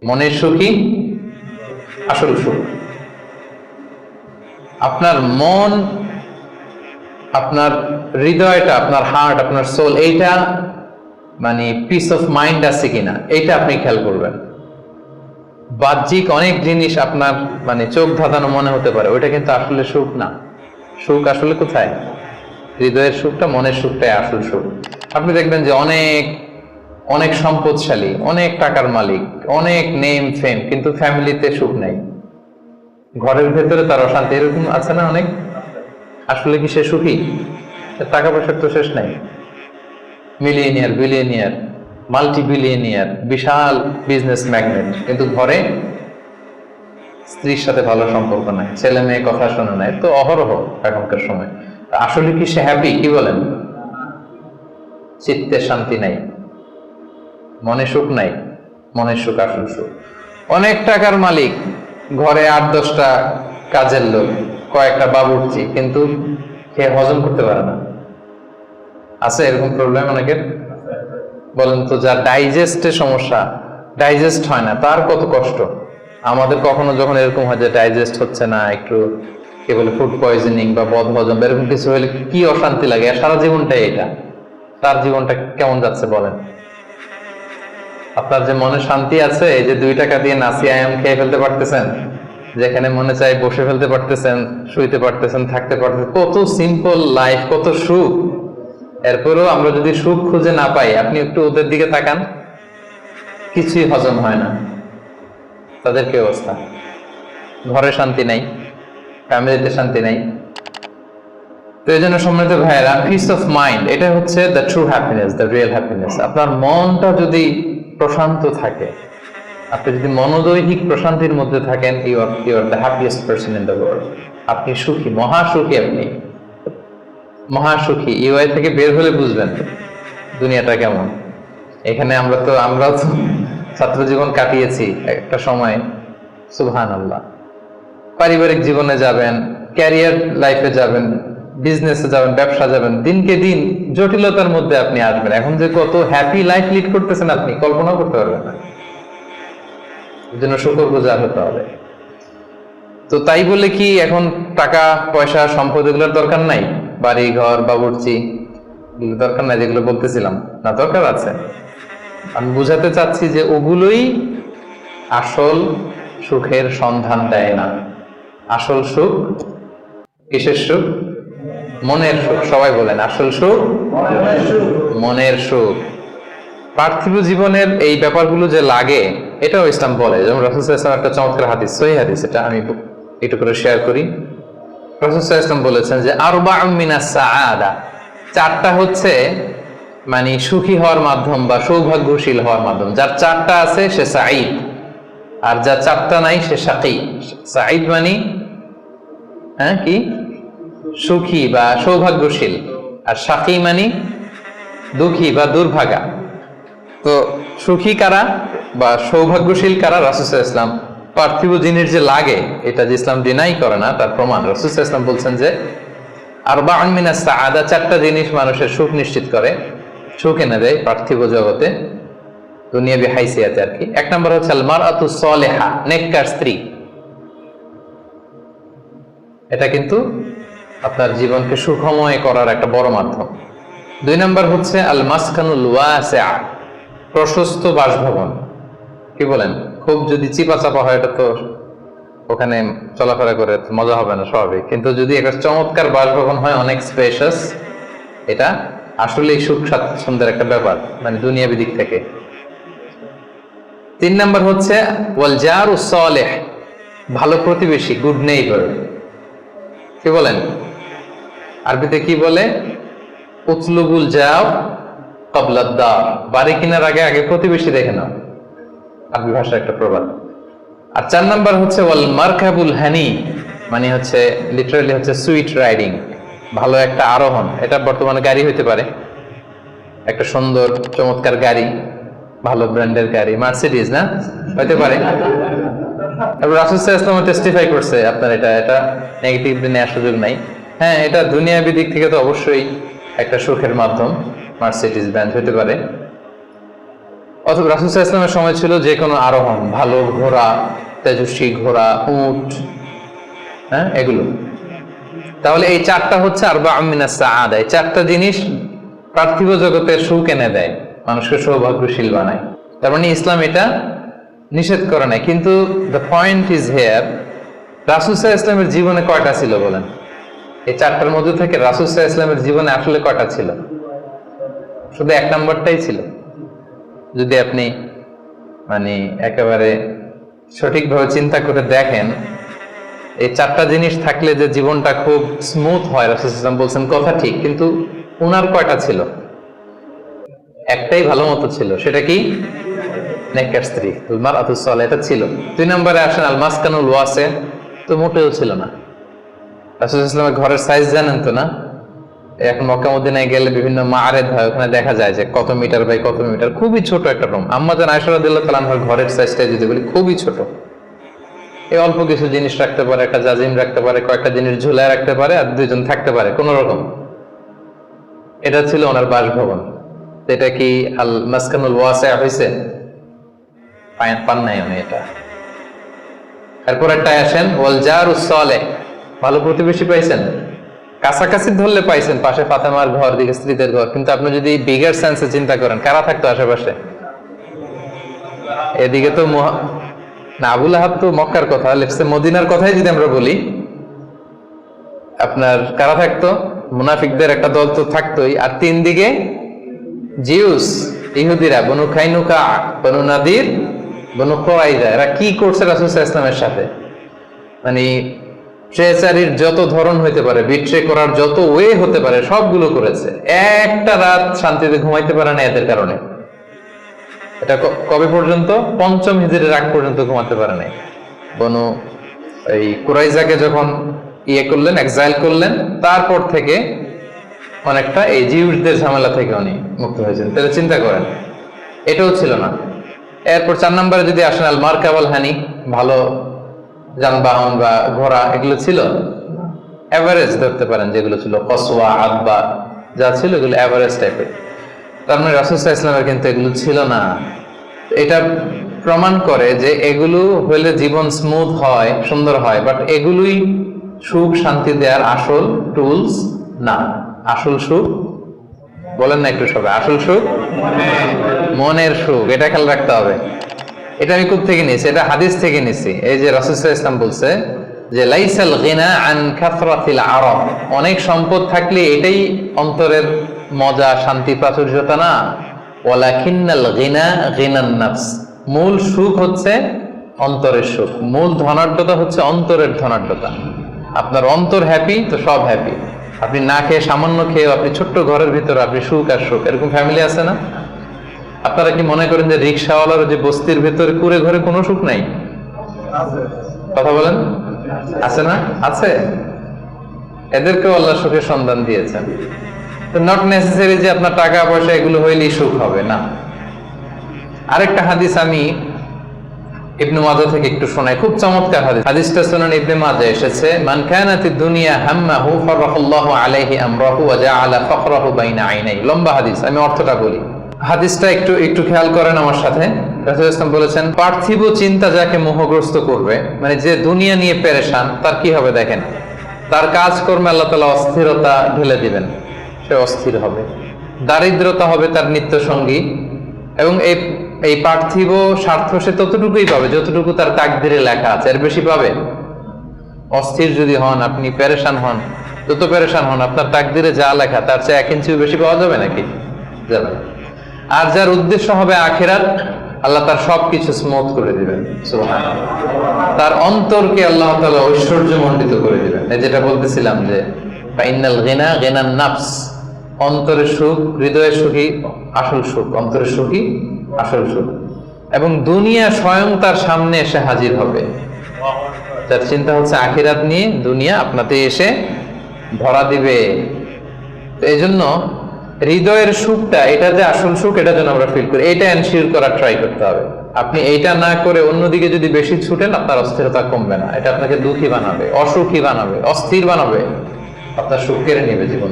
মনের সুখই আসল সুখ। আপনার মন, আপনার হৃদয়টা, আপনার হার্ট, আপনার সোল, এইটা মানে পিস অফ মাইন্ড আছে কিনা এইটা আপনি খেয়াল করবেন। বাহ্যিক অনেক জিনিস আপনার মানে চোখ ধাঁধানো মনে হতে পারে, ওইটা কিন্তু আসলে সুখ না। সুখ আসলে কোথায়? হৃদয়ের সুখটা, মনের সুখটাই আসল সুখ। আপনি দেখবেন যে অনেক অনেক সম্পদশালী, অনেক টাকার মালিক, অনেক নেম ফেম, কিন্তু ফ্যামিলিতে সুখ নেই, ঘরের ভেতরে তার অশান্তি, এরকম আছে না অনেক? আসলে কি সে সুখী? টাকা পয়সার তো শেষ নাই, মিলিয়নিয়ার, বিলিয়নিয়ার, মাল্টি বিলিয়নিয়ার, বিশাল বিজনেস ম্যাগনেট, কিন্তু ঘরে স্ত্রীর সাথে ভালো সম্পর্ক নাই, ছেলে মেয়ে কথা শোনে নাই, তো অহরহ এখনকার সময়। আসলে কি সে হ্যাপি? কি বলেন? চিত্তে শান্তি নাই, মনে সুখ নাই। মনের সুখ আসল সুখ। অনেক টাকার মালিক, ঘরে 8-10টা কাজের লোক, কয়েকটা বাবুর্চি, কিন্তু সে হজম করতে পারে না। আছে এরকম প্রবলেম অনেকের? বলেন তো, যার ডাইজেস্টের সমস্যা, ডাইজেস্ট হয় না, তার কত কষ্ট। আমাদের কখনো যখন এরকম হয় যে ডাইজেস্ট হচ্ছে না, একটু কি বলে ফুড পয়জনিং বা বদ হজম এরকম কিছু হলে কি অশান্তি লাগে, আর সারা জীবনটাই এটা। তার জীবনটা কেমন যাচ্ছে বলেন? আপনার যে মনে শান্তি আছে, এই যে 2 টাকা দিয়ে নাসি আয়াম খেয়ে ফেলতে পারতেছেন, যেখানে মনে চাই বসে ফেলতে পারতেছেন, শুইতে পারতেছেন, থাকতে পারতেছেন, কত সিম্পল লাইফ, কত সুখ। এরপরেও আমরা যদি সুখ খুঁজে না পাই, আপনি একটু ওদের দিকে তাকান, কিছুই হজম হয় না। তাদের কি অবস্থা? ঘরে শান্তি নাই, ফ্যামিলিতে শান্তি নাই। তো এই জন্য সম্মানিত ভাইয়েরা, পিস অফ মাইন্ড, এটা হচ্ছে the true happiness, the real happiness. আপনার মনটা যদি প্রশান্ত থাকে, আপনি যদি মনোদৈহিক প্রশান্তির মধ্যে থাকেন, you are the happiest person in the world. আপনি সুখী, মহাসুখী, আপনি মহাসুখী। ইউআই থেকে বের হলে বুঝবেন দুনিয়াটা কেমন। এখানে আমরাও তো ছাত্র জীবন কাটিয়েছি একটা সময়, সুবহানাল্লাহ। পারিবারিক জীবনে যাবেন, ক্যারিয়ার লাইফে যাবেন, বিজনেসে যাবেন, ব্যবসা যাবেন, দিনকে দিন জটিলতার মধ্যে আপনি আসবেন। এখন যে কত হ্যাপি লাইফ লিড করতেছেন আপনি কল্পনাও করতে পারবেন না। এর জন্য শুকরগুজার হতে হবে। তো তাই বলে কি এখন টাকা পয়সা সম্পদ এগুলোর দরকার নাই? বাড়ি ঘর বাবুর্চি দরকার নাই, যেগুলো বলতেছিলাম, না দরকার আছে। আমি বুঝাতে চাচ্ছি যে ওগুলোই আসল সুখের সন্ধান দেয় না। আসল সুখ কিসের সুখ? মনের সুখ। সবাই বলেন, আসল সুখ মনের সুখ। পার্থিব জীবনের এই ব্যাপারগুলো যে লাগে, এটাও ইসলাম বলে। যেমন রাসূল সাল্লাল্লাহু আলাইহি ওয়াসাল্লাম একটা চমৎকার হাদিস, সহিহ হাদিস, এটা আমি একটু করে শেয়ার করি। রাসূল সাল্লাল্লাহু আলাইহি ওয়াসাল্লাম বলেছেন যে আরবাউম মিনাস সাআদা, 4টা হচ্ছে মানে সুখী হওয়ার মাধ্যম বা সৌভাগ্যশীল হওয়ার মাধ্যম। যার 4টা আছে সে সাঈদ, আর যার 4টা নাই সে শাকী। সাঈদ মানে কি? সুখী বা সৌভাগ্যশীল, আর শাকী মানে দুঃখী বা দুর্ভাগা। তো সুখী কারা বা সৌভাগ্যশীল কারা? রাসূল সাল্লাল্লাহু আলাইহি ওয়াসাল্লাম পার্থিব জিনিস যে লাগে, এটা যে ইসলাম ডিনাই করে না, তার প্রমাণ রাসূল সাল্লাল্লাহু আলাইহি ওয়াসাল্লাম বলছেন যে আরবাউন মিনাস সাআদা, 4টা জিনিস মানুষের সুখ নিশ্চিত করে, সুখ এনে দেয় পার্থিব জগতে, দুনিয়াবি হাইসিয়াতে আর কি। 1 নম্বর হচ্ছে আল মারআতু সালিহা, নেককার স্ত্রী। এটা কিন্তু আপনার জীবনকে সুখময় করার একটা বড় মাধ্যম। 2 নম্বর হচ্ছে আল মাসকানুল ওয়াসিআ, প্রশস্ত বাসভবন। কি বলেন? খুব যদি চিপা চাপা হয়, এটা তো ওখানে চলাফেরা করে মজা হবে না, স্বাভাবিক। কিন্তু যদি একটা চমৎকার বাসভবন হয়, অনেক স্পেশাস, এটা আসলেই সুখ স্বাচ্ছন্দ্যের একটা ব্যাপার, মানে দুনিয়াবি দিক থেকে। 3 নম্বর হচ্ছে ওয়াল জারুস সালিহ, ভালো প্রতিবেশী, গুড নেইবার। কি বলেন? আরবিতে কি বলে? উতলুবুল যাও ক্বাবলাদ দার, বাড়ি কেনার আগে আগে প্রতিবেশী দেখে নাও, আরবি ভাষার একটা প্রবাদ। আর 4 নম্বর হচ্ছে ওয়াল মারকাবুল হানি, মানে হচ্ছে লিটারালি হচ্ছে সুইট রাইডিং, ভালো একটা আরোহণ। এটা বর্তমানে গাড়ি হইতে পারে, একটা সুন্দর চমৎকার গাড়ি, ভালো ব্র্যান্ডের গাড়ি, মার্সিডিজ না হইতে পারে। রাসূল সাল্লাল্লাহু আলাইহি ওয়াসাল্লাম টেস্টিফাই করছে আপনার এটা নেগেটিভলি নেওয়ার সুযোগ নাই। হ্যাঁ, এটা দুনিয়াবি দিক থেকে তো অবশ্যই একটা সুখের মাধ্যম, মার্সিডিজ ব্র্যান্ড হইতে পারে। অথবা রাসূল সাল্লাল্লাহু আলাইহি ওয়াসাল্লামের সময় ছিল যে কোনো আরোহণ, ভালো ঘোড়া, তেজস্বী ঘোড়া, উট, হ্যাঁ, এগুলো। তাহলে এই চারটা হচ্ছে আরবাউম মিনাস সাআদা। এই চারটা জিনিস পার্থিব জগতে সুখ এনে দেয়, মানুষকে সৌভাগ্যশীল বানায়। তার মানে ইসলাম এটা নিষেধ করে নাই। কিন্তু দ্য পয়েন্ট ইজ হিয়ার, রাসূল সাল্লাল্লাহু আলাইহি ওয়াসাল্লামের জীবনে কয়টা ছিল বলেন? এই চারটার মধ্যে থেকে রাসূল সাল্লাল্লাহু আলাইহি ওয়াসাল্লামের জীবনে আসলে কয়টা ছিল? শুধু এক নম্বরটাই ছিল। যদি আপনি মানে একেবারে সঠিকভাবে চিন্তা করে দেখেন, এই চারটা জিনিস থাকলে যে জীবনটা খুব স্মুথ হয়, রাসূল সাল্লাল্লাহু আলাইহি ওয়াসাল্লাম বলছেন কথা ঠিক, কিন্তু উনার কয়টা ছিল? একটাই ভালো মতো ছিল। সেটা কি? নেককার স্ত্রী, মারআতুস সালিহা, এটা ছিল। 2 নম্বরে আসেন আল মাসকানুল ওয়াসি, তো মোটেও ছিল না। রাসূল সাল্লাল্লাহু আলাইহি ওয়াসাল্লামের ঘরের সাইজ জানেন তো না? এখন মক্কা মদিনায় গেলে বিভিন্ন মাআরেদ হয়, ওখানে দেখা যায় যে কত মিটার বাই কত মিটার, খুবই ছোট একটা রুম। আম্মা জান আয়েশা রাদিয়াল্লাহু তাআলা আনহার ঘরের সাইজটা যদি বলি, খুবই ছোট। এই অল্প কিছু জিনিস রাখতে পারে, একটা জাজিম রাখতে পারে, কয়েকটা জিনিস ঝুলায় রাখতে পারে, আর দুইজন থাকতে পারে কোন রকম। এটা ছিল ওনার বাসভবন। এটা কি আল মাসকানুল ওয়াসি হইছে? পান নাই উনি এটা। এরপর একটা আসেন ওয়াল জারুস সালেহ, ভালো প্রতিবেশী পাইছেন? কাছাকাছি ধরলে পাইছেন, পাশে ফাতেমার ঘর, দিকে স্ত্রীদের ঘর। কিন্তু আপনি যদি বিগার সেন্সে চিন্তা করেন, কারা থাকতো আশেপাশে? এদিকে তো না, আবু লাহাব তো মক্কার কথা, লেখছে মদিনার কথাই যদি আমরা বলি, আপনার কারা থাকতো? মুনাফিকদের একটা দল তো থাকতোই, আর 3 দিকে জিউস, ইহুদিরা, বনু খাইনুকা, বনু নাদির, বনু কুরাইজা। এরা কি করছে রাসূল সাল্লাল্লাহু আলাইহি ওয়াসাল্লামের সাথে? মানে ট্রেচারির যত ধরন হইতে পারে, বিট্রে করার যত ওয়ে হতে পারে, সবগুলো করেছে। একটা রাত শান্তিতে ঘুমাইতে পারে না এদের কারণে। এটা কবে পর্যন্ত? 5ম হিজরির আগ পর্যন্ত ঘুমাতে পারে নাই। বনু এই কুরাইজাকে যখন করলেন, এক্সাইল করলেন, তারপর থেকে অনেকটা এই জিউসদের ঝামেলা থেকে উনি মুক্ত হয়েছেন। তাহলে চিন্তা করেন, এটাও ছিল না। এরপর 4 নম্বরে যদি আসেন আল মারকাবাল হানি, ভালো যানবাহন বা ঘোড়া, এগুলো ছিল এভারেজ ধরতে পারেন, যেগুলো ছিল কসওয়া, আদবা, যা ছিল এগুলো এভারেজ টাইপের। তার মানে রাসূল সাল্লাল্লাহু আলাইহি ওয়াসাল্লামের কিন্তু এগুলো ছিল না। এটা প্রমাণ করে যে এগুলো হলে জীবন স্মুথ হয়, সুন্দর হয়, বাট এগুলোই সুখ শান্তি দেওয়ার আসল টুলস না। আসল সুখ বলেন না একটু সবাই, আসল সুখ মনের সুখ। এটা খেয়াল রাখতে হবে। এটা আমি কোথা থেকে নিয়েছি? এটা হাদিস থেকে নিয়েছি। এই যে রাসূল সাল্লাল্লাহু আলাইহি ওয়াসাল্লাম বলছে যে লাইসাল গিনা আন কাসরাতিল আরাব, অনেক সম্পদ থাকলে এটাই অন্তরের মজা, শান্তি, প্রাচুর্যতা না। ওয়ালাকিন্নাল গিনা গিনান নাফস, মূল সুখ হচ্ছে অন্তরের সুখ। মূল ধনাঢ্যতা হচ্ছে অন্তরের ধনাঢ্যতা। আপনার অন্তর হ্যাপি তো সব হ্যাপি। আপনি না খেয়ে, সামান্য খেয়ে, আপনি ছোট্ট ঘরের ভিতরে আপনি সুখ আর সুখ, এরকম ফ্যামিলি আছে না? আপনারা কি মনে করেন যে রিক্সাওয়ালার যে বস্তির ভিতরে কুড়ে ঘরে কোনো সুখ নাই? কথা বলেন, আছে না? আছে। এদেরকেও আল্লাহ সুখের সন্ধান দিয়েছেন। তো নট নেসেসারি যে আপনার টাকা পয়সা এগুলো হইলেই সুখ হবে না। আরেকটা হাদিস আমি ইবনে মাজাহ থেকে একটু শোনাই, খুব চমৎকার হাদিস। হাদিসটা সুনান ইবনে মাজাহ এসেছে, মান কানাতিদ দুনিয়া হাম্মাহু ফারাহাল্লাহু আলাইহি আমরাহু ওয়া জাআলা ফাখরাহু বাইনা আইনাই। লম্বা হাদিস, আমি অর্থটা বলি। হাদিসটা একটু খেয়াল করেন আমার সাথে। রাসূল ইসলাম বলেছেন, পার্থিব চিন্তা যাকে মোহগ্রস্ত করবে, মানে যে দুনিয়া নিয়ে পেরেশান, তার কি হবে দেখেন? তার কাজকর্মে আল্লাহ তাআলা অস্থিরতা ঢেলে দিবেন, সে অস্থির হবে। দারিদ্রতা হবে তার নিত্য সঙ্গী, এবং এই পার্থিব স্বার্থ সে ততটুকুই পাবে যতটুকু তার তাকদিরে লেখা আছে, এর বেশি পাবে? অস্থির যদি হন, আপনি পেরেশান হন, যত পেরেশান হন, আপনার তাকদিরে যা লেখা তার চেয়ে 1 ইঞ্চিও বেশি পাওয়া যাবে নাকি? যাবে। আর যার উদ্দেশ্য হবে আখিরাত, আল্লাহ তার সবকিছু স্মুথ করে দিবেন, সুবহানাল্লাহ। তার অন্তরকে আল্লাহ তাআলা ঐশ্বর্যমণ্ডিত করে দিবেন। এই যেটা বলতেছিলাম যে ফাইনাল গিনা গিনান নাফস, অন্তরের সুখ, হৃদয়ের সুখী আসল সুখ, অন্তরের সুখী আসল সুখ। এবং দুনিয়া স্বয়ং তার সামনে এসে হাজির হবে। যার চিন্তা হচ্ছে আখিরাত নিয়ে, দুনিয়া আপনাতে এসে ধরা দিবে। এই জন্য হৃদয়ের সুখটা, এটা যে আসল সুখ, এটা যেন আমরা ফিল করি, এটা এনশিওর করার ট্রাই করতে হবে। আপনি এইটা না করে অন্যদিকে যদি বেশি ছুটেন, আপনার অস্থিরতা কমবে না, এটা আপনাকে দুঃখী বানাবে, অসুখী বানাবে, অস্থির বানাবে, আপনার সুখ কেড়ে নেবে জীবন।